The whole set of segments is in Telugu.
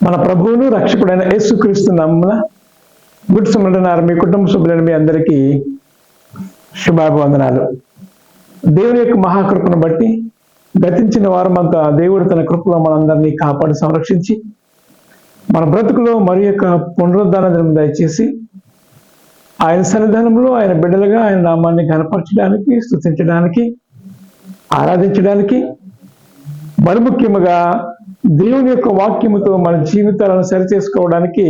మన ప్రభువును రక్షకుడైన యేసుక్రీస్తు నామమున గుడ్ సంఘటన మీ కుటుంబ సభ్యులైన మీ అందరికీ శుభాభివందనాలు. దేవుని యొక్క మహాకృపను బట్టి గతించిన వారమంతా దేవుడు తన కృపలో మనందరినీ కాపాడి సంరక్షించి మన బ్రతుకులో మరి యొక్క పునరుద్ధాన దినం దయచేసి ఆయన సన్నిధానంలో ఆయన బిడ్డలుగా ఆయన నామాన్ని కనపరచడానికి, స్తుతించడానికి, ఆరాధించడానికి, మరి ముఖ్యముగా దేవుని యొక్క వాక్యముతో మన జీవితాలను సరిచేసుకోవడానికి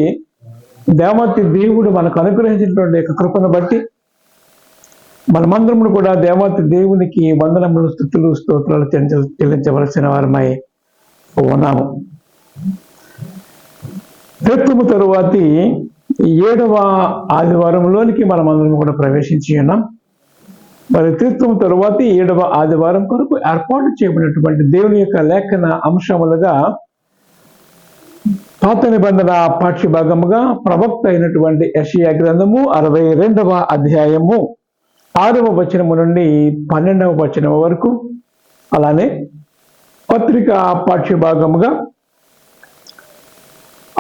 దేవాతి దేవుడు మనకు అనుగ్రహించినటువంటి యొక్క కృపను బట్టి మనమందరము కూడా దేవాతి దేవునికి వందనములు, స్తుతులు, స్తోత్రాలు చెల్లించవలసిన వారమై ఉన్నాము. త్రిత్వము తరువాతి 7వ ఆదివారంలోనికి మనమందరం కూడా ప్రవేశించి ఉన్నాం. మరి త్రిత్వం తరువాత 7వ ఆదివారం కొరకు ఏర్పాటు చేయబడినటువంటి దేవుని యొక్క లేఖన అంశములుగా పాత నిబంధన పాఠ్య భాగముగా ప్రవక్త అయినటువంటి యెషయా గ్రంథము 62వ అధ్యాయము 6వ వచనము నుండి 12వ వచనం వరకు, అలానే పత్రిక పాఠ్య భాగముగా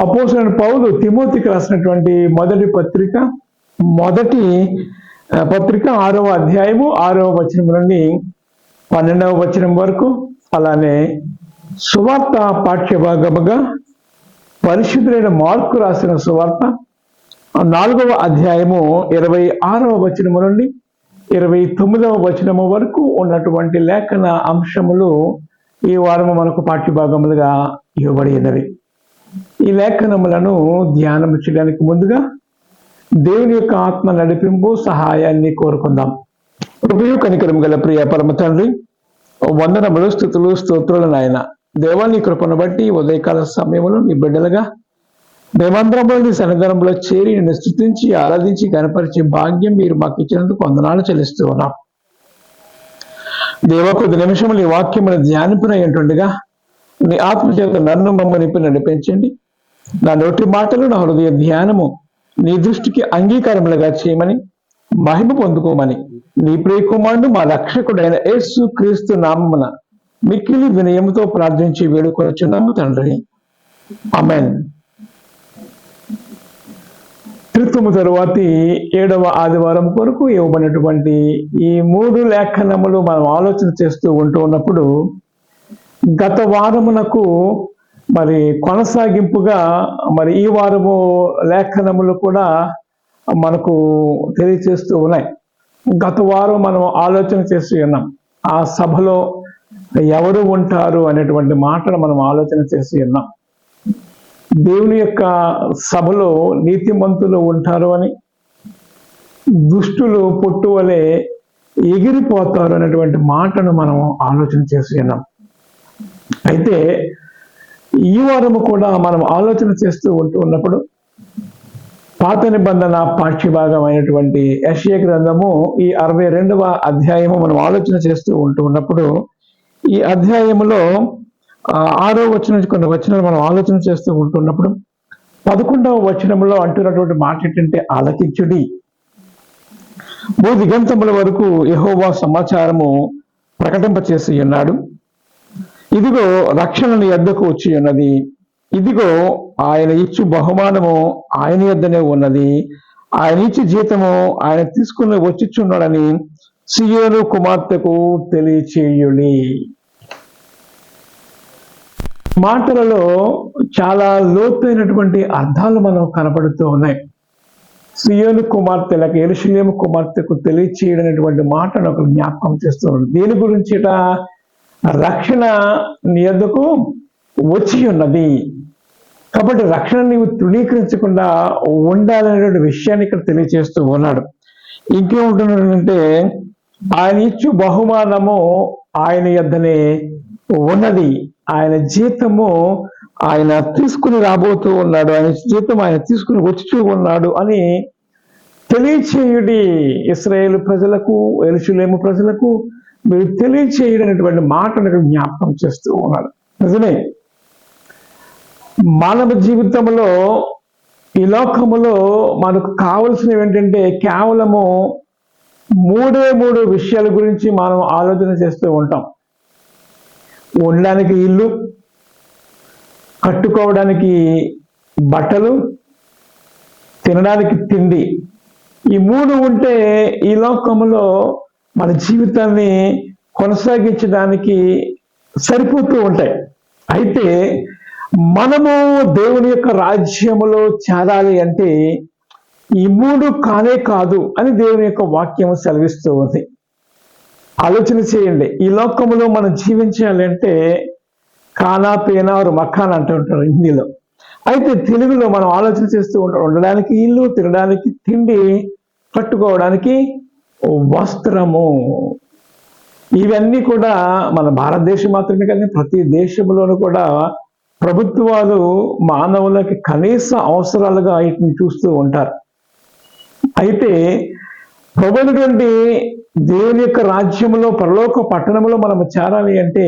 అపోస్తలుడైన పౌలు తిమోతికి రాసినటువంటి మొదటి పత్రిక 6వ అధ్యాయము 6వ వచనం నుండి 12వ వచనం వరకు, అలానే సువార్త పాఠ్య భాగముగా పరిశుద్ధుడైన మార్కు రాసిన సువార్త 4వ అధ్యాయము 26వ వచనము నుండి 29వ వచనము వరకు ఉన్నటువంటి లేఖన అంశములు ఈ వారము మనకు పాఠ్య భాగములుగా ఇవ్వబడి ఉన్నవి. ఈ లేఖనములను ధ్యానం చేయడానికి ముందుగా దేవుని యొక్క ఆత్మ నడిపింపు సహాయాన్ని కోరుకుందాం. కృపయు కనికరం గల ప్రియ పరమ తండ్రి, వందనములు, స్తుతులు, స్తోత్రులు నాయన. దేవాన్ని కృపను బట్టి ఉదయకాల సమయంలో నీ బిడ్డలుగా మేమందరము నీ సన్నిధానంలో చేరి నిన్ను స్తుతించి ఆరాధించి కనపరిచే భాగ్యం మీరు మాకు ఇచ్చినందుకు వందనాలు చెల్లిస్తూ ఉన్నాం. దేవ, కొద్ది నిమిషములు ఈ వాక్యమును ధ్యానింపునయ్యేటువంటిగా నీ ఆత్మ చేత నన్ను మమ్మల్ని నడిపించండి. నా నోటి మాటలు, నా హృదయ ధ్యానము నీ దృష్టికి అంగీకారములుగా చేయమని, మహిమ పొందుకోమని నీ ప్రియ కుమారుడు మా రక్షకుడైన యేసు క్రీస్తు నామమున మిక్కిలి వినయముతో ప్రార్థించి వేడుకొనుచున్నాము తండ్రి, ఆమేన్. త్రిత్వము తరువాతి 7వ ఆదివారం కొరకు ఇవ్వబడినటువంటి ఈ 3 లేఖనములు మనం ఆలోచన చేస్తూ ఉంటూ ఉన్నప్పుడు, గత వారమునకు మరి కొనసాగింపుగా మరి ఈ వారము లేఖనములు కూడా మనకు తెలియచేస్తూ ఉన్నాయి. గత వారం మనం ఆలోచన చేస్తూ ఉన్నాం. ఆ సభలో ఎవరు ఉంటారు అనేటువంటి మాటను మనం ఆలోచన చేస్తూ ఉన్నాం. దేవుని యొక్క సభలో నీతిమంతులు ఉంటారు అని, దుష్టులు పొట్టు వలె ఎగిరిపోతారు అనేటువంటి మాటను మనం ఆలోచన చేస్తూ ఉన్నాం. అయితే ఈ వారము కూడా మనం ఆలోచన చేస్తూ ఉన్నప్పుడు పాత నిబంధన పాఠ్య భాగం అయినటువంటి యెషయా గ్రంథము ఈ 62వ అధ్యాయము మనం ఆలోచన చేస్తూ ఉన్నప్పుడు, ఈ అధ్యాయములో 6వ వచనం కొన్ని వచనాలు మనం ఆలోచన చేస్తూ ఉంటున్నప్పుడు 11వ వచనంలో అంటున్నటువంటి మాట ఏంటంటే, ఆలకించుడి, భూదిగంతముల వరకు యెహోవా సమాచారము ప్రకటింపచేసి ఉన్నాడు. ఇదిగో రక్షణ నీ యొద్దకు వచ్చి ఉన్నది, ఇదిగో ఆయన ఇచ్చు బహుమానము ఆయన యొద్దనే ఉన్నది, ఆయన ఇచ్చి జీతము ఆయన తీసుకుని వచ్చిచున్నాడని సియోను కుమార్తెకు తెలియచేయుడి. మాటలలో చాలా లోతైనటువంటి అర్థాలు మనం కనపడుతూ ఉన్నాయి. సియోను కుమార్తెలకు, యెరూషలేము కుమార్తెకు తెలియచేయడనేటువంటి మాటను ఒక జ్ఞాపకం చేస్తున్నాడు. దీని గురించి రక్షణ నీ యొద్దకు వచ్చి ఉన్నది కాబట్టి రక్షణ నీవు తృణీకరించకుండా ఉండాలనేటువంటి విషయాన్ని ఇక్కడ తెలియజేస్తూ ఉన్నాడు. ఇంకేముంటున్నాడంటే, ఆయన ఇచ్చు బహుమానము ఆయన యొద్దనే ఉన్నది, ఆయన జీతము ఆయన తీసుకుని రాబోతూ ఉన్నాడు, ఆయన జీతం ఆయన తీసుకుని వచ్చి ఉన్నాడు అని తెలియచేయుడి. ఇశ్రాయేలు ప్రజలకు, యెరూషలేము ప్రజలకు మీరు తెలియచేయడనేటువంటి మాటను జ్ఞాపకం చేస్తూ ఉన్నాడు. నిజమే, మానవ జీవితంలో ఈ లోకములో మనకు కావలసినవి ఏంటంటే కేవలము 3 విషయాల గురించి మనం ఆలోచన చేస్తూ ఉంటాం. ఉండడానికి ఇల్లు, కట్టుకోవడానికి బట్టలు, తినడానికి తిండి, ఈ మూడు ఉంటే ఈ లోకంలో మన జీవితాన్ని కొనసాగించడానికి సరిపోతూ ఉంటాయి. అయితే మనము దేవుని యొక్క రాజ్యములో చేరాలి అంటే ఈ మూడు కానే కాదు అని దేవుని యొక్క వాక్యం సెలవిస్తూ ఉంది. ఆలోచన చేయండి, ఈ లోకంలో మనం జీవించాలి అంటే కానా పేనా ఆరు మకాన్ అంటూ ఉంటారు హిందీలో. అయితే తెలుగులో మనం ఆలోచన చేస్తూ ఉంటాం, ఉండడానికి ఇల్లు, తినడానికి తిండి, కట్టుకోవడానికి వస్త్రము. ఇవన్నీ కూడా మన భారతదేశం మాత్రమే కానీ ప్రతి దేశంలోనూ కూడా ప్రభుత్వాలు మానవులకి కనీస అవసరాలుగా వీటిని చూస్తూ ఉంటారు. అయితే ప్రభుత్వటువంటి దేవుని యొక్క రాజ్యంలో పరలోక పట్టణంలో మనం చేరాలి అంటే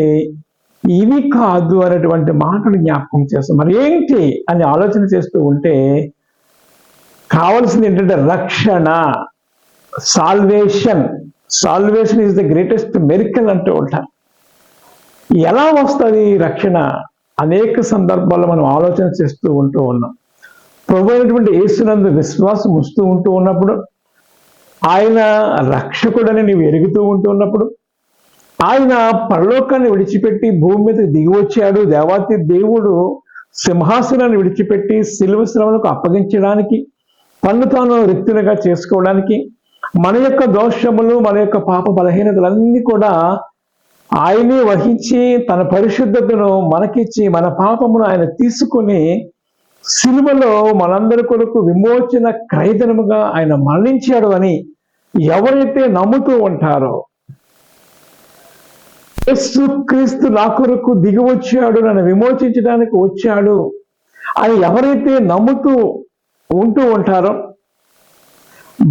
ఇవి కాదు అనేటువంటి మాటలు జ్ఞాపకం చేస్తాం. మరి ఏంటి అని ఆలోచన చేస్తూ ఉంటే కావాల్సింది ఏంటంటే రక్షణ, salvation. Salvation is the greatest miracle అంటూ ఉంటారు. ఎలా వస్తుంది రక్షణ? అనేక సందర్భాల్లో మనం ఆలోచన చేస్తూ ఉన్నాం. ప్రభు అయినటువంటి యేసునందు విశ్వాసం వస్తూ ఉన్నప్పుడు, ఆయన రక్షకుడని నీవు ఎరుగుతూ ఉన్నప్పుడు, ఆయన పరలోకాన్ని విడిచిపెట్టి భూమి మీదకి దిగి వచ్చాడు. దేవాతి దేవుడు సింహాసనాన్ని విడిచిపెట్టి సిలువ శ్రమలకు అప్పగించడానికి, తను తాను రిక్తులుగా చేసుకోవడానికి, మన యొక్క దోషములు, మన యొక్క పాప బలహీనతలన్నీ కూడా ఆయనే వహించి తన పరిశుద్ధతను మనకిచ్చి మన పాపమును ఆయన తీసుకుని సిలువలో మనందరి కొరకు విమోచన క్రయధనముగా ఆయన మరణించాడు అని ఎవరైతే నమ్ముతూ ఉంటారో, యేసుక్రీస్తు నా కొరకు దిగి వచ్చాడు, నన్ను విమోచించడానికి వచ్చాడు అని ఎవరైతే నమ్ముతూ ఉంటారో,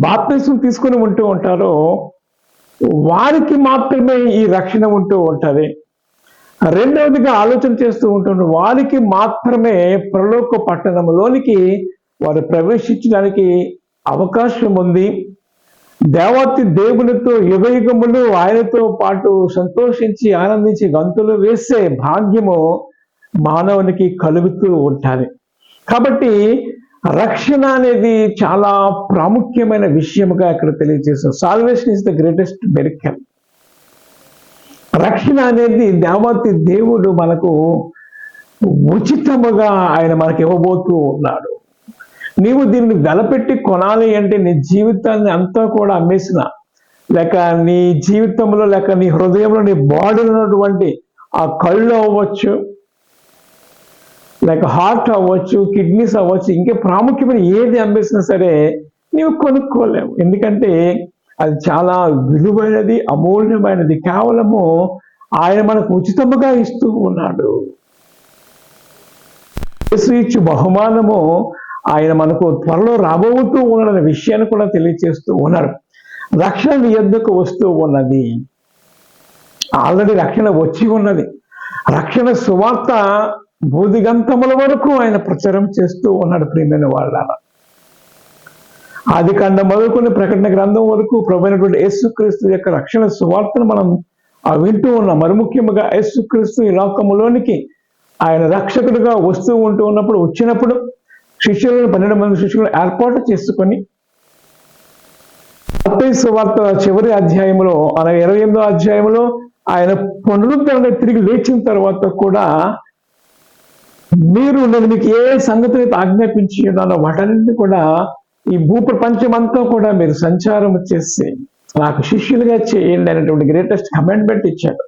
బాప్తిసం తీసుకుని ఉంటారో, వారికి మాత్రమే ఈ రక్షణ ఉంటుంది. రెండవదిగా ఆలోచన చేస్తూ ఉంటున్నారు, వారికి మాత్రమే పరలోక పట్టణంలోనికి వారు ప్రవేశించడానికి అవకాశం ఉంది. దేవాతి దేవునితో యుగయుగములు ఆయనతో పాటు సంతోషించి ఆనందించి గంతులు వేసే భాగ్యము మానవునికి కలుగుతూ ఉంటుంది. కాబట్టి రక్షణ అనేది చాలా ప్రాముఖ్యమైన విషయముగా ఇక్కడ తెలియజేస్తాం. Salvation is the greatest miracle. రక్షణ అనేది దేవాతి దేవుడు మనకు ఉచితముగా ఆయన మనకి ఇవ్వబోతూ ఉన్నాడు. నీవు దీన్ని వెలపెట్టి కొనాలి అంటే నీ జీవితాన్ని అంతా కూడా అమ్మేసిన, లేక నీ జీవితంలో, లేక నీ హృదయంలో, నీ బాడీలో ఉన్నటువంటి ఆ కళ్ళు అవ్వచ్చు, లేక హార్ట్ అవ్వచ్చు, కిడ్నీస్ అవ్వచ్చు, ఇంకే ప్రాముఖ్యమైన ఏది అమ్మేసినా సరే నీవు కొనుక్కోలేవు. ఎందుకంటే అది చాలా విలువైనది, అమూల్యమైనది. కేవలము ఆయన మనకు ఉచితముగా ఇస్తూ ఉన్నాడు. ఇచ్చు బహుమానము ఆయన మనకు త్వరలో రాబోతూ ఉన్నాడనే విషయాన్ని కూడా తెలియజేస్తూ ఉన్నాడు. రక్షణ నీ యొద్దకు వస్తూ ఉన్నది. ఆల్రెడీ రక్షణ వచ్చి ఉన్నది. రక్షణ సువార్త భూదిగంతముల వరకు ఆయన ప్రచారం చేస్తూ ఉన్నాడు. ప్రియమైన వాళ్ళారా, ఆది కాండం మొదలుకొని ప్రకటన గ్రంథం వరకు ప్రభువైనటువంటి యేసుక్రీస్తు యొక్క రక్షణ సువార్తను మనం వింటూ ఉన్నాం. మరి ముఖ్యంగా యేసుక్రీస్తు ఈ లోకములోనికి ఆయన రక్షకుడిగా వస్తూ ఉన్నప్పుడు వచ్చినప్పుడు శిష్యులను 12 మంది శిష్యులను ఏర్పాటు చేసుకొని మత్తయి సువార్త చివరి అధ్యాయంలో, అనగా 28వ అధ్యాయంలో ఆయన పునరుద్ధరణ తిరిగి లేచిన తర్వాత కూడా నేను మీకు ఏ సంగతిని ఆజ్ఞాపించి ఉన్నానో వాటన్నింటినీ కూడా ఈ భూప్రపంచమంతా కూడా మీరు సంచారం చేసి నాకు శిష్యులుగా చేయండి అనేటువంటి గ్రేటెస్ట్ కమాండ్మెంట్ ఇచ్చాడు.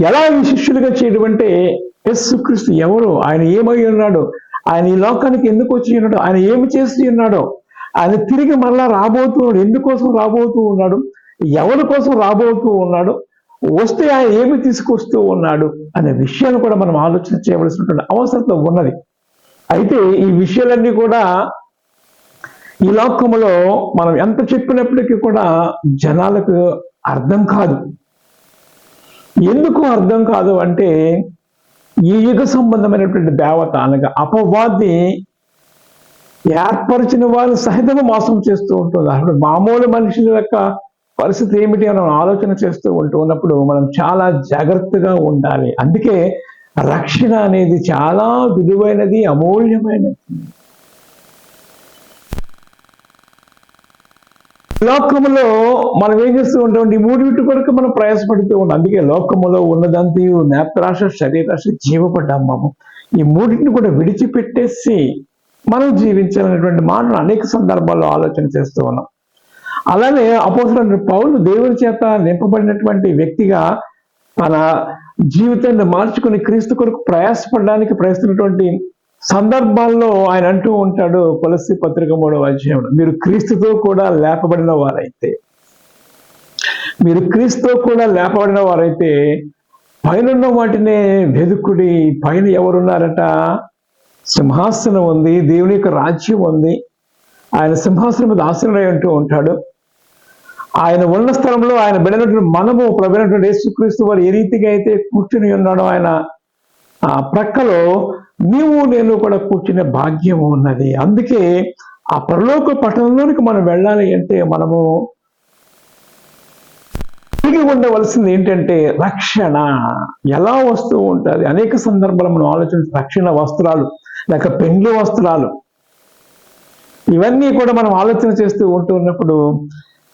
ఎలా ఈ శిష్యులుగా చేయడం అంటే, యేసుక్రీస్తు ఎవరు, ఆయన ఏమై ఉన్నాడు, ఆయన ఈ లోకానికి ఎందుకు వచ్చి ఉన్నాడు, ఆయన ఏమి చేసి ఉన్నాడో, ఆయన తిరిగి మరలా రాబోతున్నాడు, ఎందుకోసం రాబోతూ ఉన్నాడు, ఎవరి కోసం రాబోతూ ఉన్నాడు, వస్తే ఆయన ఏమి తీసుకొస్తూ ఉన్నాడు అనే విషయాన్ని కూడా మనం ఆలోచన చేయవలసినటువంటి అవసరం ఉన్నది. అయితే ఈ విషయాలన్నీ కూడా ఈ లోకములో మనం ఎంత చెప్పినప్పటికీ కూడా జనాలకు అర్థం కాదు. ఎందుకు అర్థం కాదు అంటే, ఈ యుగ సంబంధమైనటువంటి దేవత అనగా అపవాది ఏర్పరిచిన వారు సహితంగా మోసం చేస్తూ ఉంటుంది. అప్పుడు మామూలు మనుషుల యొక్క పరిస్థితి ఏమిటి అని ఆలోచన చేస్తూ ఉన్నప్పుడు మనం చాలా జాగ్రత్తగా ఉండాలి. అందుకే రక్షణ అనేది చాలా విలువైనది, అమూల్యమైనది. లోకములో మనం ఏం చేస్తూ ఉంటాం? ఈ మూడింటి కొరకు మనం ప్రయాసపడుతూ ఉంటాం. అందుకే లోకములో ఉన్నదంతయు నేత్రాశ, శరీరాశ, జీవపడ్డాము. ఈ మూడింటిని కూడా విడిచిపెట్టేసి మనం జీవించాలనేటువంటి మాటలు అనేక సందర్భాల్లో ఆలోచన చేస్తూ ఉన్నాం. అలానే అపోస్తలుడైన పౌలు దేవుని చేత నింపబడినటువంటి వ్యక్తిగా తన జీవితాన్ని మార్చుకుని క్రీస్తు కొరకు ప్రయాసపడడానికి ప్రయత్నిస్తున్నటువంటి సందర్భాల్లో ఆయన అంటూ ఉంటాడు, కొలస్సీ పత్రిక 3వ అధ్యాయంలో, మీరు క్రీస్తుతో కూడా లేపబడిన వారైతే పైన వాటినే వెదుకుడి. పైన ఎవరున్నారట? సింహాసనం ఉంది, దేవుని యొక్క రాజ్యం ఉంది. ఆయన సింహాసనం మీద ఆసీనుడై అంటూ ఉంటాడు. ఆయన ఉన్న స్థలంలో ఆయన బిడ్డలైనటువంటి మనము ప్రభువైనటువంటి యేసుక్రీస్తు వారు ఏ రీతిగా అయితే కూర్చుని ఉన్నాడో ఆయన ఆ ప్రక్కలో నీవు నేను కూడా కూర్చునే భాగ్యం ఉన్నది. అందుకే ఆ పరలోక పట్టణంలోనికి మనం వెళ్ళాలి అంటే మనము కలిగి ఉండవలసింది ఏంటంటే రక్షణ. ఎలా వస్తూ ఉంటుంది? అనేక సందర్భాలు మనం ఆలోచించి రక్షణ వస్త్రాలు లేక పెండ్లి వస్త్రాలు ఇవన్నీ కూడా మనం ఆలోచన చేస్తూ ఉంటున్నప్పుడు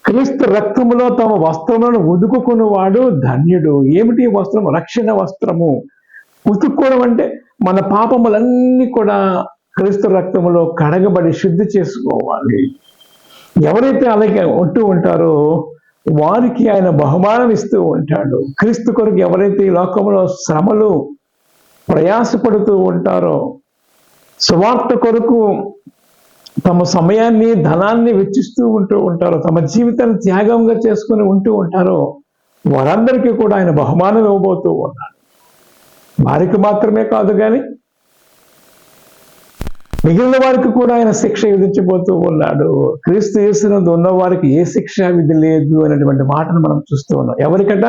క్రీస్తు రక్తములో తమ వస్త్రములను ఉదుకుకునేవాడు ధన్యుడు. ఏమిటి వస్త్రము? రక్షణ వస్త్రము. ఉతుక్కోవడం అంటే మన పాపములన్నీ కూడా క్రీస్తు రక్తములో కడగబడి శుద్ధి చేసుకోవాలి. ఎవరైతే అలాగే ఉంటూ ఉంటారో వారికి ఆయన బహుమానం ఇస్తూ ఉంటాడు. క్రీస్తు కొరకు ఎవరైతే ఈ లోకంలో శ్రమలు ప్రయాసపడుతూ ఉంటారో, సువార్త కొరకు తమ సమయాన్ని ధనాన్ని వెచ్చిస్తూ ఉంటూ ఉంటారో, తమ జీవితాన్ని త్యాగంగా చేసుకుని ఉంటూ ఉంటారో వారందరికీ కూడా ఆయన బహుమానం ఇవ్వబోతూ ఉన్నాడు. వారికి మాత్రమే కాదు కానీ మిగిలిన వారికి కూడా ఆయన శిక్ష విధించబోతూ ఉన్నాడు. క్రీస్తు యేసునందు ఉన్న వారికి ఏ శిక్షా విధి లేదు అనేటువంటి మాటను మనం చూస్తూ ఉన్నాం. ఎవరికట?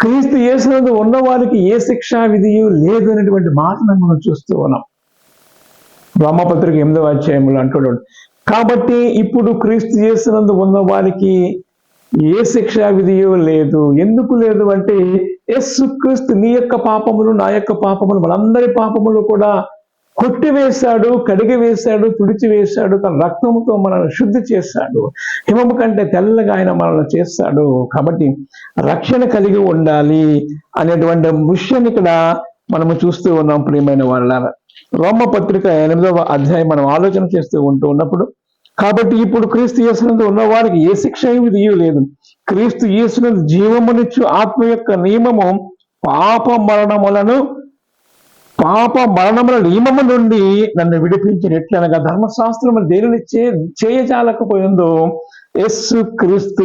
క్రీస్తు యేసునందు ఉన్న వారికి ఏ శిక్షా విధి లేదు అనేటువంటి మాటను మనం చూస్తూ ఉన్నాం. రోమాపత్రిక 8వ అధ్యాయంలో అంటున్నాడు, కాబట్టి ఇప్పుడు క్రీస్తు యేసునందు ఉన్న వారికి ఏ శిక్షా విధియో లేదు. ఎందుకు లేదు అంటే యేసుక్రీస్తు నీ యొక్క పాపములు నా యొక్క పాపములు మనందరి పాపములు కూడా కొట్టివేశాడు, కడిగివేశాడు, తుడిచివేశాడు. తన రక్తంతో మనల్ని శుద్ధి చేశాడు. హిమము కంటే తెల్లగా ఆయన మనల్ని చేస్తాడు. కాబట్టి రక్షణ కలిగి ఉండాలి అనేటువంటి విషయాన్ని ఇక్కడ మనము చూస్తూ ఉన్నాం. ప్రియమైన వాళ్ళారా, రోమపత్రిక 8వ అధ్యాయం మనం ఆలోచన చేస్తూ ఉన్నప్పుడు, కాబట్టి ఇప్పుడు క్రీస్తు యేసునందు ఉన్న వారికి ఏ శిక్ష విధి లేదు. క్రీస్తు యేసునందు జీవమునిచ్చు ఆత్మ యొక్క నియమము పాప మరణముల నియమము నుండి నన్ను విడిపించినట్లనగా ధర్మశాస్త్రము దేనిని చేయజాలకపోయిందో యేసు క్రీస్తు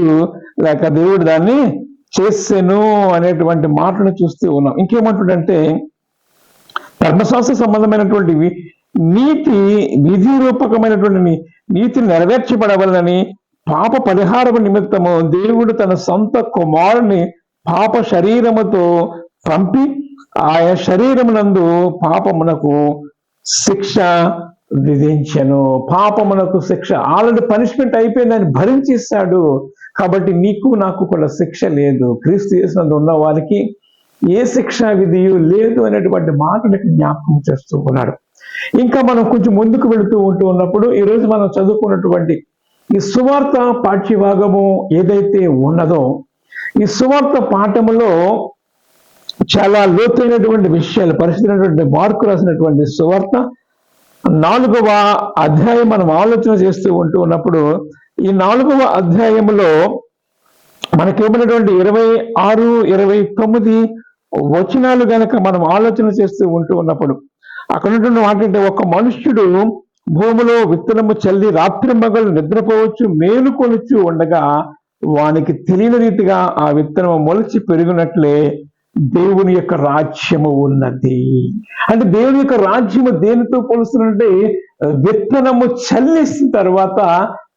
లేక దేవుడు దాన్ని చేసెను అనేటువంటి మాటను చూస్తూ ఉన్నాం. ఇంకేమంటుండంటే ధర్మశాస్త్ర సంబంధమైనటువంటి నీతి విధి రూపకమైనటువంటి నీతి నెరవేర్చబడవలనని పాప పరిహారము నిమిత్తము దేవుడు తన సొంత కుమారుని పాప శరీరముతో పంపి ఆయన శరీరమునందు పాపమునకు శిక్ష విధించెను. పాపమునకు శిక్ష ఆల్రెడీ పనిష్మెంట్ అయిపోయింది, ఆయన భరించేశాడు. కాబట్టి నీకు నాకు కూడా శిక్ష లేదు. క్రీస్తు యేసునందు ఉన్న వారికి ఏ శిక్షా విధియు లేదు అనేటువంటి మాటలకు జ్ఞాపకం చేస్తూ ఉన్నాడు. ఇంకా మనం కొంచెం ముందుకు వెళుతూ ఉన్నప్పుడు ఈరోజు మనం చదువుకున్నటువంటి ఈ సువార్త పాఠ్యభాగము ఏదైతే ఉన్నదో ఈ సువార్త పాఠములో చాలా లోతైనటువంటి విషయాలు పరిశీలినటువంటి మార్కు రాసినటువంటి సువార్త 4వ అధ్యాయం మనం ఆలోచన చేస్తూ ఉన్నప్పుడు ఈ 4వ అధ్యాయంలో మనకేమైనటువంటి 26, 29 వచనాలు గనక మనం ఆలోచన చేస్తూ ఉన్నప్పుడు అక్కడ ఉన్నటువంటి మాట అంటే, ఒక మనుష్యుడు భూమిలో విత్తనము చల్లి రాత్రింబగళ్ళు నిద్రపోవచ్చు, మేలుకొనుచు ఉండగా వానికి తెలియని రీతిగా ఆ విత్తనము మొలిచి పెరిగినట్లే దేవుని యొక్క రాజ్యము ఉన్నది. అంటే దేవుని యొక్క రాజ్యము దేనితో పోలుస్తుందంటే విత్తనము చల్లేసిన తర్వాత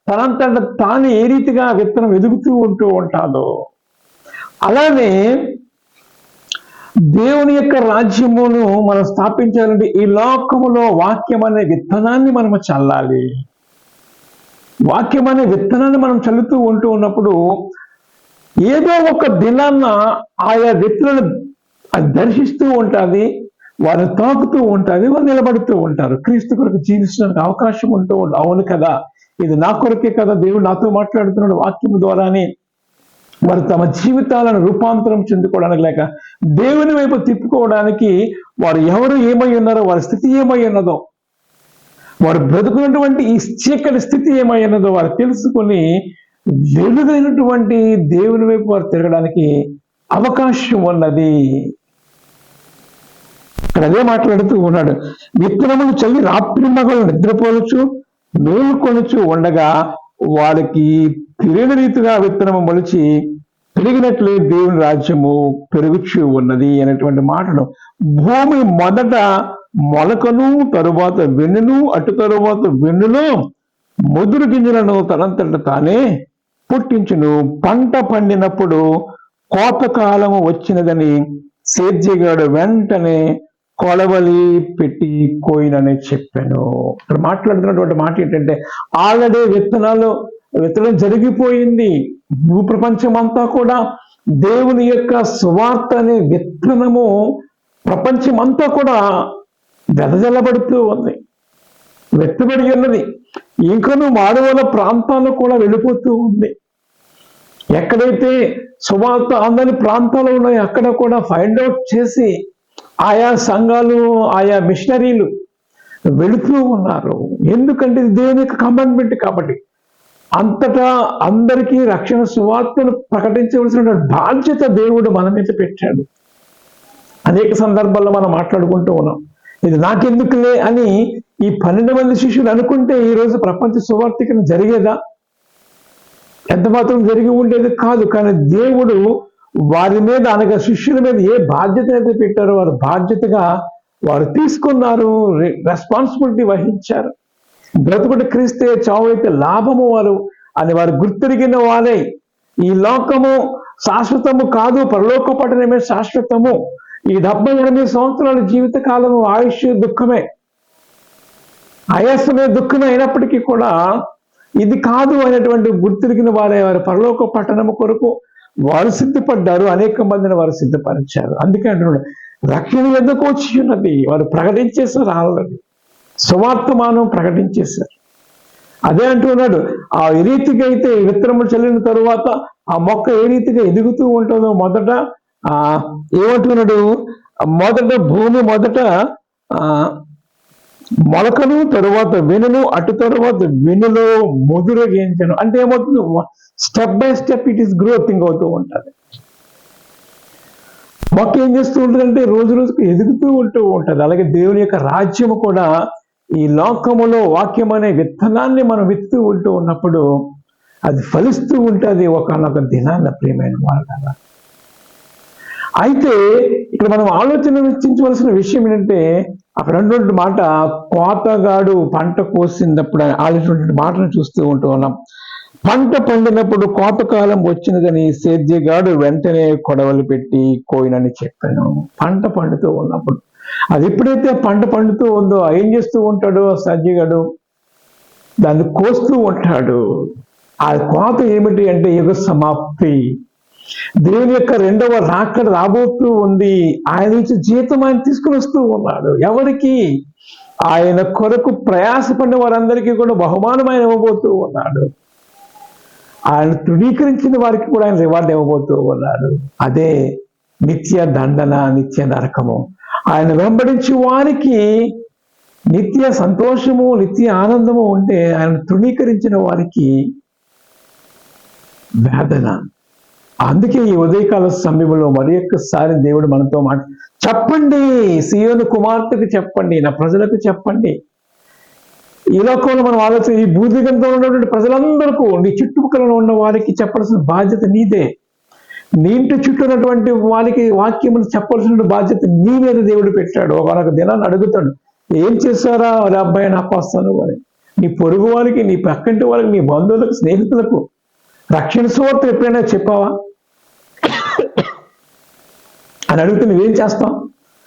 తనంతట తాను ఏ రీతిగా విత్తనం ఎదుగుతూ ఉంటాదో అలానే దేవుని యొక్క రాజ్యమును మనం స్థాపించాలంటే ఈ లోకములో వాక్యం అనే విత్తనాన్ని మనము చల్లాలి. వాక్యం అనే విత్తనాన్ని మనం చల్లుతూ ఉన్నప్పుడు ఏదో ఒక దినాన్న ఆయా విత్తనాన్ని దర్శిస్తూ ఉంటుంది. వారిని తాకుతూ ఉంటుంది, వారు నిలబడుతూ ఉంటారు. క్రీస్తు కొరకు జీవించడానికి అవకాశం ఉంటూ ఉంటుంది. అవును కదా, ఇది నా కొరకే కదా దేవుడు నాతో మాట్లాడుతున్నాడు వాక్యం ద్వారానే. వారు తమ జీవితాలను రూపాంతరం చెందుకోవడానికి లేక దేవుని వైపు తిప్పుకోవడానికి వారు ఎవరు ఏమై ఉన్నారో, వారి స్థితి ఏమై ఉన్నదో, వారు బ్రతుకున్నటువంటి ఈ చీకటి స్థితి ఏమై ఉన్నదో వారు తెలుసుకొని వెలుగైనటువంటి దేవుని వైపు వారు తిరగడానికి అవకాశం ఉన్నది. ఇక్కడ అదే మాట్లాడుతూ ఉన్నాడు. విత్తనములు చల్లి రాత్రి మగలు నిద్రపోవచ్చు మేలుకొనుచు ఉండగా వారికి తెలియని రీతిగా విత్తనము మొలిచి పెరిగినట్లే దేవుని రాజ్యము పెరుగుచూ ఉన్నది అనేటువంటి మాటను, భూమి మొదట మొలకను తరువాత వెన్నును అటు తరువాత వెన్నులో ముదురు గింజలను తనంతట తానే పుట్టించును. పంట పండినప్పుడు కోతకాలము వచ్చినదని సేద్యగాడు వెంటనే కొలవలి పెట్టి కోయినని చెప్పాను. ఇక్కడ మాట్లాడుతున్నటువంటి మాట ఏంటంటే, ఆల్రెడీ విత్తనం జరిగిపోయింది. భూప్రపంచం అంతా కూడా దేవుని యొక్క సువార్త అనే విత్తనము ప్రపంచం అంతా కూడా వెదజల్లబడుతూ ఉంది, వెత్తబడి ఉన్నది. ఇంకనూ మారుమూల ప్రాంతాల్లో కూడా వెళ్ళిపోతూ ఉంది. ఎక్కడైతే సువార్త అందని ప్రాంతాలు ఉన్నాయో అక్కడ కూడా ఫైండ్ అవుట్ చేసి ఆయా సంఘాలు, ఆయా మిషనరీలు వెళుతూ ఉన్నారు. ఎందుకంటే ఇది దేవుని యొక్క కమాండ్మెంట్ కాబట్టి. అంతటా అందరికీ రక్షణ సువార్తను ప్రకటించవలసిన బాధ్యత దేవుడు మన మీద పెట్టాడు. అనేక సందర్భాల్లో మనం మాట్లాడుకుంటూ ఉన్నాం, ఇది నాకెందుకులే అని ఈ 12 మంది శిష్యులు అనుకుంటే ఈరోజు ప్రపంచ సువార్తికను జరిగేదా? ఎంత మాత్రం జరిగి ఉండేది కాదు. కానీ దేవుడు వారి మీద, అనగా శిష్యుల మీద ఏ బాధ్యత అయితే పెట్టారో వారి బాధ్యతగా వారు తీసుకున్నారు, రెస్పాన్సిబిలిటీ వహించారు. బ్రతుకుడు క్రీస్తే, చావు అయితే లాభము వారు అని వారు గుర్తిరిగిన వారే. ఈ లోకము శాశ్వతము కాదు, పరలోక పట్టణమే శాశ్వతము. ఈ 78 సంవత్సరాల జీవిత కాలము ఆయుష్ దుఃఖమే, ఆయాసమే దుఃఖమే అయినప్పటికీ కూడా ఇది కాదు అనేటువంటి గుర్తిరిగిన వారే. వారి పరలోక పట్టణము కొరకు వారు సిద్ధపడ్డారు, అనేక మందిని వారు సిద్ధపరిచారు. అందుకే అంటున్నాడు, రక్షణ ఎందుకు వచ్చి ఉన్నది, వారు ప్రకటించేశారు, ఆల్రెడీ సువార్తమానం ప్రకటించేశారు. అదే అంటున్నాడు, ఆ ఏ రీతిగా అయితే విత్తనము చల్లిన తరువాత ఆ మొక్క ఏ రీతిగా ఎదుగుతూ ఉంటుందో, మొదట ఏమంటున్నాడు, మొదట భూమి మొదట మొలకను తరువాత వెనును అటు తరువాత వెనులో ముదురు గేయించను. అంటే ఏమవుతుంది, step by step it is గ్రోతింగ్ అవుతూ ఉంటుంది. మొక్క ఏం చేస్తూ ఉంటుందంటే రోజు రోజుకు ఎదుగుతూ ఉంటూ ఉంటుంది. అలాగే దేవుని యొక్క రాజ్యము కూడా ఈ లోకములో వాక్యం అనే విత్తనాన్ని మనం విత్తుతూ ఉంటూ ఉన్నప్పుడు అది ఫలిస్తూ ఉంటుంది ఒకనొక దినాన్న, ప్రియమైన వాళ్ళ. అయితే ఇక్కడ మనం ఆలోచించవలసిన విషయం ఏంటంటే, అక్కడ ఉన్నటువంటి మాట, కోతగాడు పంట కోసినప్పుడు ఆలోచించిన మాటను చూస్తూ ఉంటూ ఉన్నాం. పంట పండినప్పుడు కోతకాలం వచ్చినదని సేద్యగాడు వెంటనే కొడవలు పెట్టి కోయినని చెప్పాను. పంట పండుతూ ఉన్నప్పుడు, అది ఎప్పుడైతే పంట పండుతూ ఉందో ఏం చేస్తూ ఉంటాడు సేద్యగాడు, దాన్ని కోస్తూ ఉంటాడు. ఆ కోత ఏమిటి అంటే యుగ సమాప్తి, దేవుని యొక్క 2వ రాకడ రాబోతూ ఉంది. ఆయన నుంచి జీతం ఆయన తీసుకుని వస్తూ ఉన్నాడు. ఎవరికి? ఆయన కొరకు ప్రయాసపడిన వారందరికీ కూడా బహుమానం ఆయన ఇవ్వబోతూ ఉన్నాడు. ఆయన తృణీకరించిన వారికి కూడా ఆయన రివార్డ్ ఇవ్వబోతూ ఉన్నాడు. అదే నిత్య దండన, నిత్య నరకము. ఆయన వెంబడించి వారికి నిత్య సంతోషము, నిత్య ఆనందము ఉంటే, ఆయన తృణీకరించిన వారికి వేదన. అందుకే ఈ ఉదయకాల సమయంలో మరి ఒక్కసారి దేవుడు మనతో చెప్పండి, సీయోను కుమార్తెకు చెప్పండి, నా ప్రజలకు చెప్పండి. ఈ లోకంలో మనం ఆలోచన, ఈ భూదిగంతో ఉన్నటువంటి ప్రజలందరికీ, నీ చుట్టుపక్కల ఉన్న వారికి చెప్పాల్సిన బాధ్యత నీదే. నీ ఇంటి చుట్టూ ఉన్నటువంటి వారికి వాక్యములు చెప్పాల్సిన బాధ్యత నీ మీద దేవుడు పెట్టాడు. ఒకనొక దినాన్ని అడుగుతాడు, ఏం చేశారా వారి అబ్బాయి నాకు వస్తాను అని. నీ పొరుగు వారికి, నీ పక్కంటి వారికి, నీ బంధువులకు, స్నేహితులకు రక్షణ సువార్త ఎప్పుడైనా చెప్పావా అని అడిగితే నువ్వేం చేస్తావు?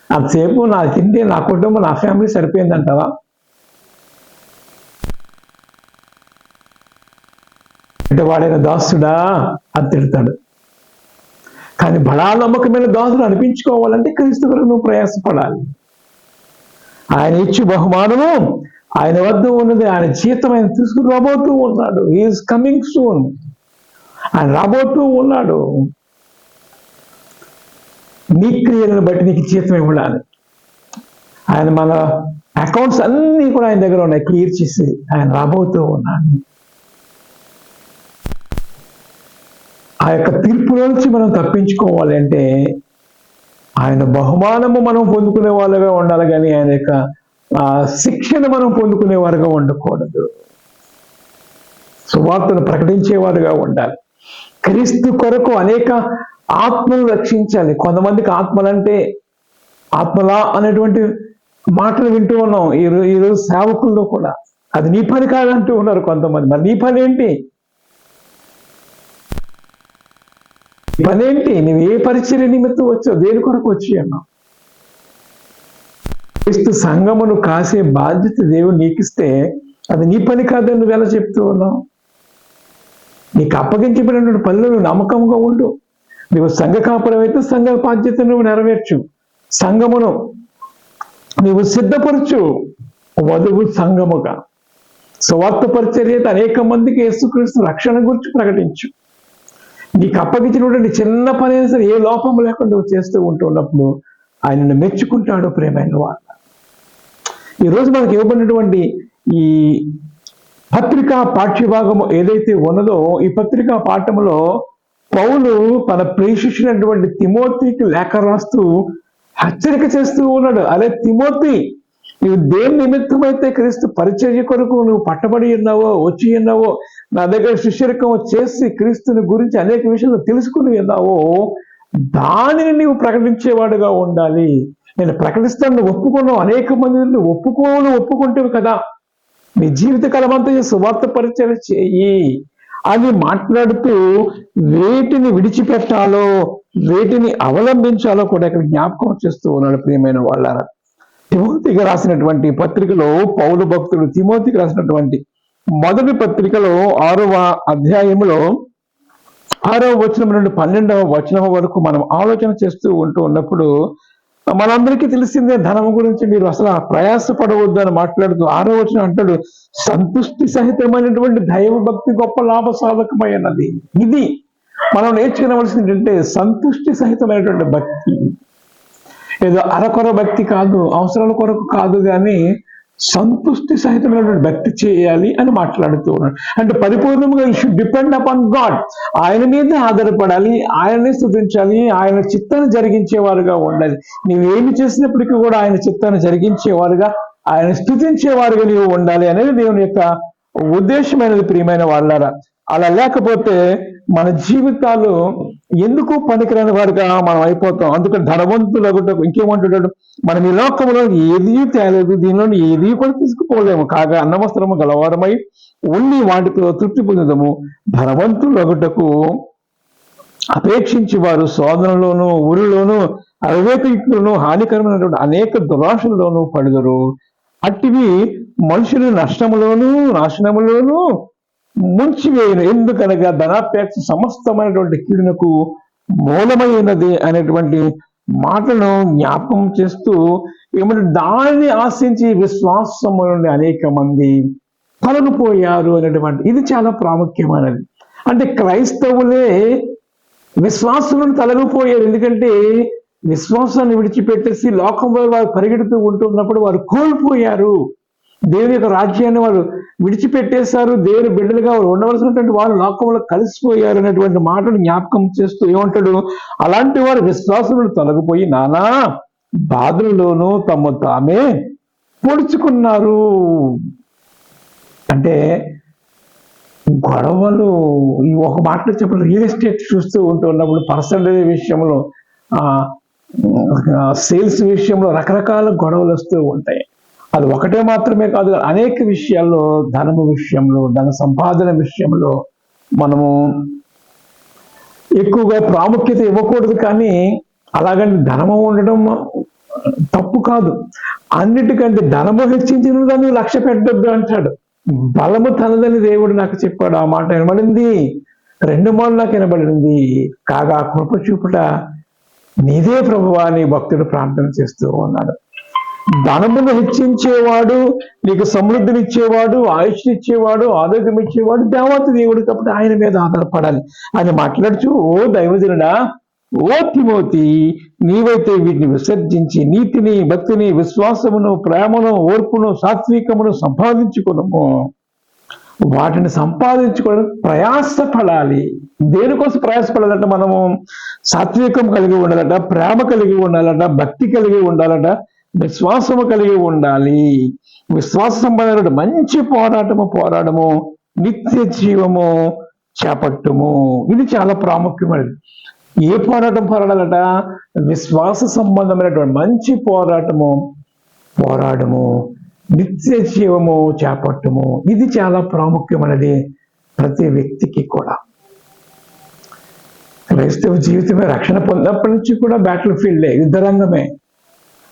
అంతసేపు నా తింటే, నా కుటుంబం, నా ఫ్యామిలీ సరిపోయిందంటావా? అంటే వాడైన దాసుడా అని తిడతాడు. కానీ బడా నమ్మకమైన దాసుడు అనిపించుకోవాలంటే క్రీస్తు కొరకు నువ్వు ప్రయాసపడాలి. ఆయన ఇచ్చి బహుమానము ఆయన వద్ద ఉన్నది, ఆయన జీతం ఆయన తీసుకుని రాబోతూ ఉన్నాడు. Is coming soon. ఆయన రాబోతూ ఉన్నాడు. నీ క్రియలను బట్టి నీకు జీతం ఇవ్వడానికి ఆయన మన అకౌంట్స్ అన్నీ కూడా ఆయన దగ్గర ఉన్నాయి, క్లియర్ చేసి ఆయన రాబోతూ ఉన్నాడు. ఆ యొక్క తీర్పులో నుంచి మనం తప్పించుకోవాలి అంటే ఆయన బహుమానము మనం పొందుకునే వాళ్ళగా ఉండాలి, కానీ ఆయన యొక్క శిక్షను మనం పొందుకునే వారుగా ఉండకూడదు. సువార్తను ప్రకటించేవారుగా ఉండాలి. క్రీస్తు కొరకు అనేక ఆత్మలు రక్షించాలి. కొంతమందికి ఆత్మలంటే ఆత్మలా అనేటువంటి మాటలు వింటూ ఉన్నాం ఈరోజు సేవకుల్లో కూడా. అది నీ పని కాదంటూ ఉన్నారు కొంతమంది. మరి నీ పని ఏంటి? పనేంటి? నువ్వు ఏ పరిచర్య నిమిత్తం వచ్చావు? దేని కొరకు వచ్చి అన్నావు? క్రీస్తు సంఘమును కాసే బాధ్యత దేవుడు నీకిస్తే అది నీ పని కాదని నువ్వు ఎలా చెప్తూ ఉన్నావు? నీకు అప్పగించబడినటువంటి పనులు నువ్వు నమ్మకంగా ఉండు. నువ్వు సంఘ కాపురం అయితే సంఘ బాధ్యత నువ్వు నెరవేర్చు. సంఘమును నువ్వు సిద్ధపరచు, వధువు సంఘముగా. సువార్త పరిచర్య అనేక మందికి యేసుక్రీస్తు రక్షణ గురించి ప్రకటించు. నీకు అప్పగించినటువంటి చిన్న పని సరే ఏ లోపం లేకుండా నువ్వు చేస్తూ ఉంటున్నప్పుడు ఆయనను మెచ్చుకుంటాడు. ప్రేమైన వాళ్ళ, ఈరోజు మనకి ఇవ్వబడినటువంటి ఈ పత్రికా పాఠ్యభాగము ఏదైతే ఉన్నదో, ఈ పత్రికా పాఠములో పౌలు తన ప్రేషించినటువంటి తిమోతికి లేఖ రాస్తూ హెచ్చరిక చేస్తూ ఉన్నాడు. అరే తిమోతి, నువ్వు దేని నిమిత్తమైతే క్రీస్తు పరిచర్య కొరకు నువ్వు పట్టబడి ఉన్నావో, వచ్చి ఉన్నావో, నా దగ్గర శిష్యరికం చేసి క్రీస్తుని గురించి అనేక విషయాలు తెలుసుకుని ఉన్నావో, దానిని నీవు ప్రకటించేవాడుగా ఉండాలి. నేను ప్రకటిస్తాను, నువ్వు ఒప్పుకున్నావు. అనేక మంది నువ్వు ఒప్పుకుంటావు కదా, నీ జీవిత కాలమంతా సువార్త పరిచర్య చేయి అని మాట్లాడుతూ వేటిని విడిచిపెట్టాలో, వేటిని అవలంబించాలో కూడా ఇక్కడ జ్ఞాపకం చేస్తూ ఉన్నాడు. ప్రియమైన వాళ్ళారా, తిమోతికి రాసినటువంటి పత్రికలో పౌలు భక్తుడు తిమోతికి రాసినటువంటి మొదటి పత్రికలో 6వ అధ్యాయములో 6వ వచనం నుండి 12వ వచనం వరకు మనం ఆలోచన చేస్తూ ఉన్నప్పుడు మనందరికీ తెలిసిందే, ధనం గురించి మీరు అసలు ప్రయాసపడవద్దు అని మాట్లాడుతూ 6వ వచనం అంటాడు, సంతుష్టి సహితమైనటువంటి దైవ భక్తి గొప్ప లాభ సాధకమైనది. ఇది మనం నేర్చుకునవలసింది ఏంటంటే సంతుష్టి సహితమైనటువంటి భక్తి. ఏదో అరకొర భక్తి కాదు, అవసరాల కొరకు కాదు, కానీ సంతుష్టి సహితమైనటువంటి భక్తి చేయాలి అని మాట్లాడుతూ ఉన్నాడు. అంటే పరిపూర్ణంగా you should depend upon God. ఆయన మీద ఆధారపడాలి, ఆయననే స్తుతించాలి, ఆయన చిత్తాన్ని జరిగించేవారుగా ఉండాలి. నీవేమి చేసినప్పటికీ కూడా ఆయన చిత్తాన్ని జరిగించేవారుగా, ఆయన స్తుతించేవారుగా నీవు ఉండాలి అనేది దేవుని యొక్క ఉద్దేశమైనది. ప్రియమైన వాళ్ళారా, అలా లేకపోతే మన జీవితాలు ఎందుకు పనికిరాని వారుగా మనం అయిపోతాం. అందుకని ధనవంతులకు ఇంకేమంటున్నాడు, మనం ఈ లోకంలో ఏదీ తేలేదు, దీనిలో ఏదీ కూడా తీసుకుపోలేము. కాగా అన్నవస్త్రము గలవారమై ఉన్ని వాటితో తృప్తి పొందుదము. ధనవంతులగుటకు అపేక్షించి వారు శోధనలోను, ఊరిలోను, అవివేకయుక్తులను, హానికరమైనటువంటి అనేక దురాశలలోనూ పడుదరు. అట్టివి మనుషులు నష్టములోను, నాశనములోను ముంచివేయను. ఎందుకనగా ధనాపేక్ష సమస్తమైనటువంటి కీడునకు మూలమైనది అనేటువంటి మాటను జ్ఞాపకం చేస్తూ ఏమంటే దానిని ఆశించి విశ్వాసము నుండి అనేక మంది తొలగిపోయారు అనేటువంటి, ఇది చాలా ప్రాముఖ్యమైనది. అంటే క్రైస్తవులే విశ్వాసం నుండి తొలగిపోయారు. ఎందుకంటే విశ్వాసాన్ని విడిచిపెట్టేసి లోకంలో వారు పరిగెడుతూ ఉంటున్నప్పుడు వారు కోల్పోయారు. దేవుని యొక్క రాజ్యాన్ని వారు విడిచిపెట్టేశారు. దేవుని బిడ్డలుగా వారు ఉండవలసినటువంటి వారు లోకంలో కలిసిపోయారు అనేటువంటి మాటను జ్ఞాపకం చేస్తూ ఏమంటాడు, అలాంటి వారు విశ్వాసములు తొలగిపోయి నానా బాధలలోనూ తమ తామే పొడుచుకున్నారు. అంటే గొడవలు, ఈ ఒక మాటలో చెప్పడం రియల్ ఎస్టేట్ చూస్తూ ఉంటున్నప్పుడు పర్సంటేజ్ విషయంలో, సేల్స్ విషయంలో రకరకాల గొడవలు వస్తూ ఉంటాయి. అది ఒకటే మాత్రమే కాదు, అనేక విషయాల్లో, ధనము విషయంలో, ధన సంపాదన విషయంలో మనము ఎక్కువగా ప్రాముఖ్యత ఇవ్వకూడదు. కానీ అలాగని ధనము ఉండడం తప్పు కాదు. అన్నిటికంటే ధనము హెచ్చించిన దాన్ని లక్ష్య పెట్టద్దు అంటాడు. బలము తనదని దేవుడు నాకు చెప్పాడు. ఆ మాట వినబడింది, 2 మార్లు నాకు వినబడింది. కాగా కృప చూపుట నీదే ప్రభువా అని భక్తుడు ప్రార్థన చేస్తూ ఉన్నాడు. ధనమును హెచ్చించేవాడు, నీకు సమృద్ధినిచ్చేవాడు, ఆయుష్నిచ్చేవాడు, ఆరోగ్యం ఇచ్చేవాడు దేవాతి దేవుడు. కాబట్టి ఆయన మీద ఆధారపడాలి అని మాట్లాడుచు, ఓ దైవజనుడా, ఓ తిమోతి, నీవైతే వీటిని విసర్జించి నీతిని, భక్తిని, విశ్వాసమును, ప్రేమను, ఓర్పును, సాత్వికమును సంపాదించుకునము. వాటిని సంపాదించుకోవడం ప్రయాసపడాలి. దేనికోసం ప్రయాసపడాలంట? మనము సాత్వికం కలిగి ఉండాలట, ప్రేమ కలిగి ఉండాలట, భక్తి కలిగి ఉండాలట, విశ్వాసము కలిగి ఉండాలి. విశ్వాస సంబంధమైన మంచి పోరాడము, నిత్య జీవము చేపట్టుము. ఇది చాలా ప్రాముఖ్యమైనది. ఏ పోరాడాలట? విశ్వాస సంబంధమైనటువంటి మంచి పోరాడము, నిత్య జీవము చేపట్టుము. ఇది చాలా ప్రాముఖ్యమైనది ప్రతి వ్యక్తికి కూడా. క్రైస్తవ జీవితమే రక్షణ పొందినప్పటి నుంచి కూడా బ్యాటిల్ ఫీల్డే, యుద్ధరంగమే.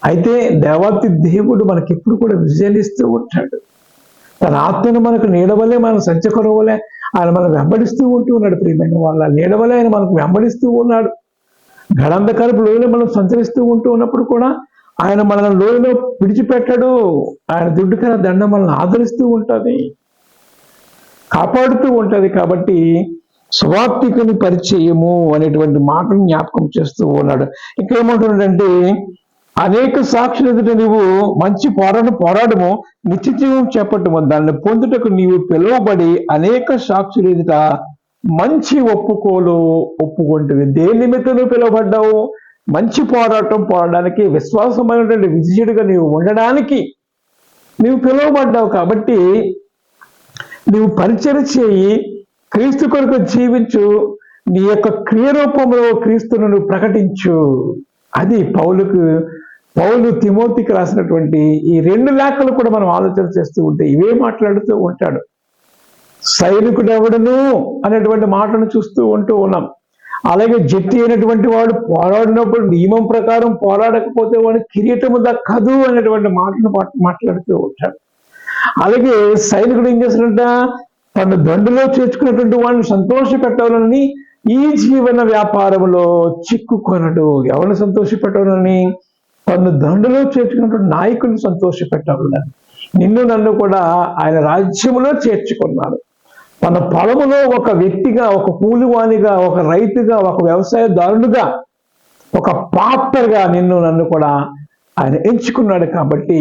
అయితే దేవాతి దేవుడు మనకి ఎప్పుడు కూడా విజయాలిస్తూ ఉంటాడు. తన ఆత్మను మనకు నీడవలే, మనకు సంచకరవలే ఆయన మనం వెంబడిస్తూ ఉంటూ ఉన్నాడు. ప్రియమైన వాళ్ళ నీడవలే ఆయన మనకు వెంబడిస్తూ ఉన్నాడు. గడంధకారపు లోయలో మనం సంచరిస్తూ ఉంటూ ఉన్నప్పుడు కూడా ఆయన మన లోయలో విడిచిపెట్టాడు. ఆయన దుడ్డుకర దండ మనల్ని ఆదరిస్తూ ఉంటుంది, కాపాడుతూ ఉంటుంది. కాబట్టి సువార్తికుని పరిచయము అనేటువంటి మాటను జ్ఞాపకం చేస్తూ ఉన్నాడు. ఇంకేమంటున్నాడంటే, అనేక సాక్షులు ఎదుట నీవు మంచి పోరాడము, నిత్య జీవం చేపట్టము. దాన్ని పొందుటకు నీవు పిలువబడి అనేక సాక్షులు ఎదుట మంచి ఒప్పుకుంటుంది. దేని నిమిత్తం నువ్వు పిలువబడ్డావు? మంచి పోరాడడానికి, విశ్వాసమైనటువంటి విజయుడిగా నీవు ఉండడానికి నీవు పిలువబడ్డావు. కాబట్టి నీవు పరిచయం చేయి, క్రీస్తు కొరకు జీవించు, నీ యొక్క క్రియరూపంలో క్రీస్తును నువ్వు ప్రకటించు. అది పౌలు తిమోతికి రాసినటువంటి ఈ 2 లేఖలు కూడా మనం ఆలోచన చేస్తూ ఉంటే ఇవే మాట్లాడుతూ ఉంటాడు. సైనికుడు ఎవడను అనేటువంటి మాటను చూస్తూ ఉంటూ ఉన్నాం. అలాగే జట్టి అయినటువంటి వాడు పోరాడినప్పుడు నియమం ప్రకారం పోరాడకపోతే వాడు కిరీటము దక్కదు అనేటువంటి మాటను మాట్లాడుతూ ఉంటాడు. అలాగే సైనికుడు ఏం చేస్తాడంట? తన దండులో చేర్చుకున్నటువంటి వాడిని సంతోష పెట్టాలని ఈ జీవన వ్యాపారంలో చిక్కుకొనడు. ఎవరిని సంతోష పెట్టాలని? తన దండులో చేర్చుకున్నటువంటి నాయకుడిని సంతోష పెట్టాలని. నిన్ను నన్ను కూడా ఆయన రాజ్యములో చేర్చుకున్నాడు. తన పొలములో ఒక వ్యక్తిగా, ఒక కూలివానిగా, ఒక రైతుగా, ఒక వ్యవసాయదారుడుగా, ఒక పాత్రగా నిన్ను నన్ను కూడా ఆయన ఎంచుకున్నాడు. కాబట్టి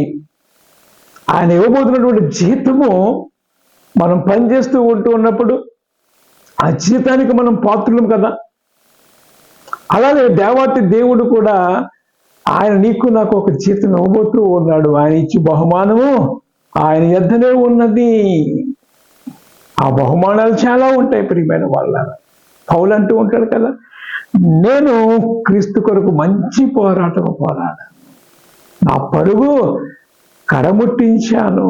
ఆయన ఇవ్వబోతున్నటువంటి జీతము మనం పనిచేస్తూ ఉంటూ ఉన్నప్పుడు ఆ జీతానికి మనం పాత్రులం కదా. అలాగే దేవాతి దేవుడు కూడా ఆయన నీకు నాకు ఒక జీతం ఇవ్వబోతూ ఉన్నాడు. ఆయన ఇచ్చి బహుమానము ఆయన యొద్దనే ఉన్నది. ఆ బహుమానాలు చాలా ఉంటాయి. ప్రియమైన వాళ్ళ పౌలు అంటూ ఉంటాడు కదా, నేను క్రీస్తు కొరకు మంచి పోరాటము పోరాడాను, నా పరుగు కడముట్టించాను,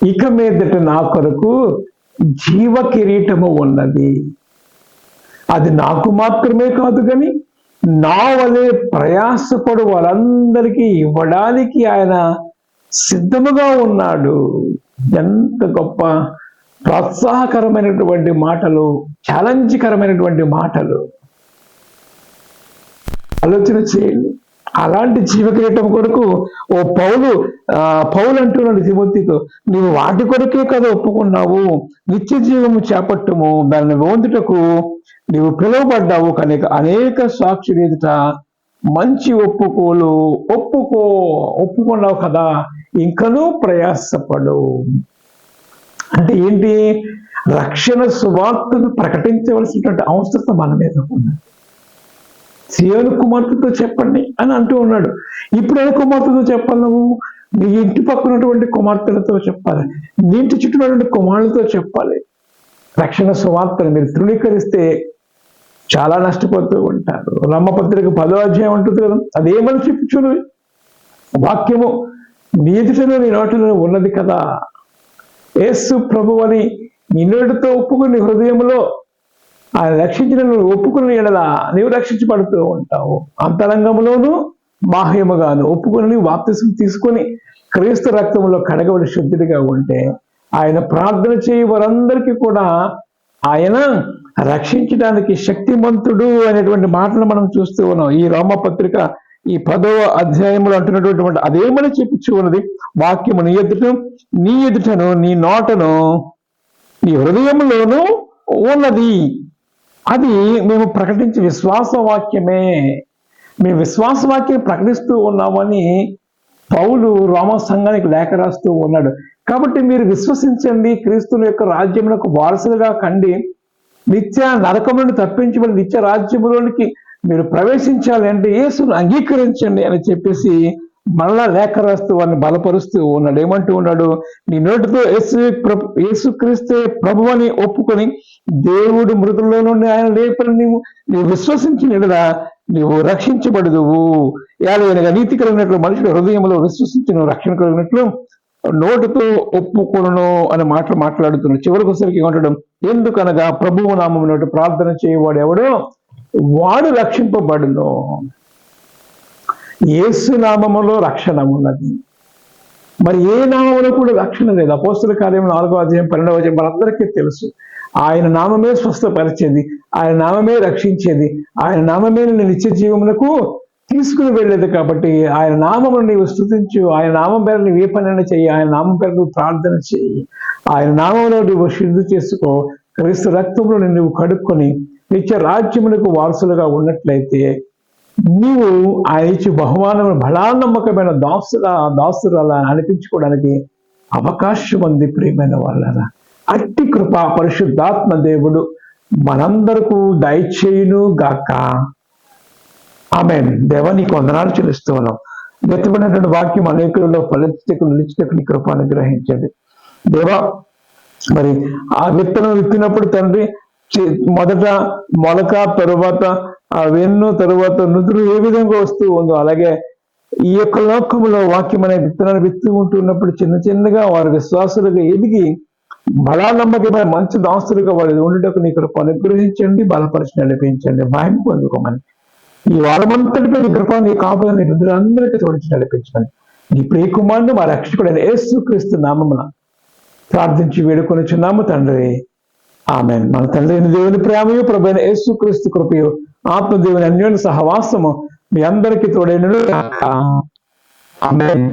ఇక మీదట నా కొరకు జీవ కిరీటము ఉన్నది. అది నాకు మాత్రమే కాదు కానీ నా వలె ప్రయాసపడు వాళ్ళందరికీ ఇవ్వడానికి ఆయన సిద్ధముగా ఉన్నాడు. ఎంత గొప్ప ప్రోత్సాహకరమైనటువంటి మాటలు, ఛాలెంజ్కరమైనటువంటి మాటలు. ఆలోచన చేయండి. అలాంటి జీవకిరీటం కొరకు ఓ పౌలు అంటున్నాడు తిమోతితో, నీవు వాటి కొరకే కదా ఒప్పుకున్నావు, నిత్య జీవము చేపట్టుము, దాన్ని పొందుటకు నీవు పిలువబడ్డావు కనుక అనేక సాక్షులు ఎదుట మంచి ఒప్పుకున్నావు కదా, ఇంకనూ ప్రయాసపడు. అంటే ఏంటి? రక్షణ సువార్తను ప్రకటించవలసినటువంటి అవసరం మన మీద ఉన్నది. సియోను కుమార్తెతో చెప్పండి అని అంటూ ఉన్నాడు. ఇప్పుడు ఏ కుమార్తెతో చెప్పాలి? నువ్వు నీ ఇంటి పక్కనటువంటి కుమార్తెలతో చెప్పాలి, నీ ఇంటి చుట్టూ కుమారులతో చెప్పాలి. రక్షణ సువార్తను మీరు తృణీకరిస్తే చాలా నష్టపోతూ ఉంటారు. రమ్మపత్రిక 10వ అధ్యాయం ఉంటుంది కదా, అదేమని చెప్పుచును? వాక్యము నీ ఎదుటలో నీ నోటిలో ఉన్నది కదా, యేసు ప్రభు అని నీ నోటితో ఒప్పుకుని హృదయంలో ఆయన రక్షించిన నువ్వు ఒప్పుకుని ఎడలా నీవు రక్షించబడుతూ ఉంటావు. అంతరంగంలోనూ బాహ్యముగాను ఒప్పుకుని నీవు బాప్తిసం తీసుకొని క్రీస్తు రక్తంలో కడగబడి శుద్ధుడిగా ఉంటే ఆయన ప్రార్థన చేయి వారందరికీ కూడా ఆయన రక్షించడానికి శక్తిమంతుడు అనేటువంటి మాటలు మనం చూస్తూ ఉన్నాం. ఈ రోమపత్రిక ఈ 10వ అధ్యాయంలో అంటున్నటువంటి అదేమని చెప్పుచూ ఉన్నది, వాక్యము నీ ఎదుటను నీ నోటను నీ హృదయంలోనూ ఉన్నది. అది మేము ప్రకటించే విశ్వాస వాక్యమే. మేము విశ్వాస వాక్యం ప్రకటిస్తూ ఉన్నామని పౌలు రోమ సంఘానికి లేఖ రాస్తూ ఉన్నాడు. కాబట్టి మీరు విశ్వసించండి, క్రీస్తుల యొక్క రాజ్యములకు వారసులుగా కండి, నిత్య నరకములను తప్పించబడి నిత్య రాజ్యములోనికి మీరు ప్రవేశించాలి అంటే యేసును అంగీకరించండి అని చెప్పేసి మళ్ళా లేఖ రాస్తూ వారిని బలపరుస్తూ ఉన్నాడు. ఏమంటూ ఉన్నాడు, నీ నోటితో యేసుక్రీస్తే ప్రభు అని ఒప్పుకొని దేవుడు మృతుల్లో నుండి ఆయన లేపని నీవు విశ్వసించినట్లా నీవు రక్షించబడదువు. ఏలైనగా నీతి కలిగినట్లు మనుషుల హృదయంలో విశ్వసించి నువ్వు రక్షణ కలిగినట్లు నోటితో ఒప్పుకొను అనే మాటలు మాట్లాడుతున్నాడు. చివరికి ఒకసారికి ఏమంటాడు, ఎందుకనగా ప్రభువు నామమున ప్రార్థన చేయవాడు ఎవడో వాడు రక్షింపబడును. యేసు నామములో రక్షణ ఉన్నది, మరి ఏ నామములో కూడా రక్షణ లేదు. అపోస్తుల కార్యం 4వ అధ్యాయం 12వ వచనం మనందరికీ తెలుసు. ఆయన నామమే స్వస్థపరిచేది, ఆయన నామమే రక్షించేది, ఆయన నామమే నిత్య జీవములకు తీసుకుని వెళ్ళేది. కాబట్టి ఆయన నామమును నీవు స్తుతించు, ఆయన నామం పేరు నీవు ఏ పనైనా చెయ్యి, ఆయన నామం పేరు నువ్వు ప్రార్థన చెయ్యి, ఆయన నామంలో నువ్వు శుద్ధి చేసుకో, క్రీస్తు రక్తంలో నువ్వు కడుక్కొని నిత్య రాజ్యములకు వారసులుగా ఉన్నట్లయితే నీవు ఆయన ఇచ్చి బహుమానం బలానమ్మకమైన దాసురాలా అనిపించుకోవడానికి అవకాశం ఉంది. ప్రియమైన వాళ్ళరా, అట్టి కృప పరిశుద్ధాత్మ దేవుడు మనందరకు దయచేయును గాక. ఆమేన్. దేవా నీకు వందనాలు చెల్లిస్తూ ఉన్నాం. వ్యక్తమైనటువంటి వాక్యం అనేకులలో ఫలించకు నిలిచిటకు నీ కృప అనుగ్రహించండి దేవా. మరి ఆ విత్తనం విత్తినప్పుడు తండ్రి మొదట మొలక, తరువాత ఆ వెన్ను, తరువాత నుదురు ఏ విధంగా వస్తూ ఉందో అలాగే ఈ యొక్క లోకములో వాక్యం అనే విత్తనాలు విత్తు ఉంటున్నప్పుడు చిన్న చిన్నగా వారి విశ్వాసులుగా ఎదిగి బలానమ్మకమైన మంచి దాస్తులుగా వారి ఉండటకు నీ కృప అనుగ్రహించండి, బలపరిచి నడిపించండి, భయం పొందుకోమని ఈ వారమంతటిపై నీ కృప నీ కాపుదల అందరికీ తోడించి నడిపించండి. నీ ప్రియ కుమారుడు మా రక్షకుడైన యేసుక్రీస్తు నామమున ప్రార్థించి వేడుకొనిచున్నాము తండ్రి. ఆమేన్. మన తండ్రి అయిన దేవుని ప్రేమయు ప్రభువైన యేసుక్రీస్తు కృపయు ఆత్మదేవుని అన్యోన్య సహవాసము మీ అందరికీ తోడైనను. ఆమేన్.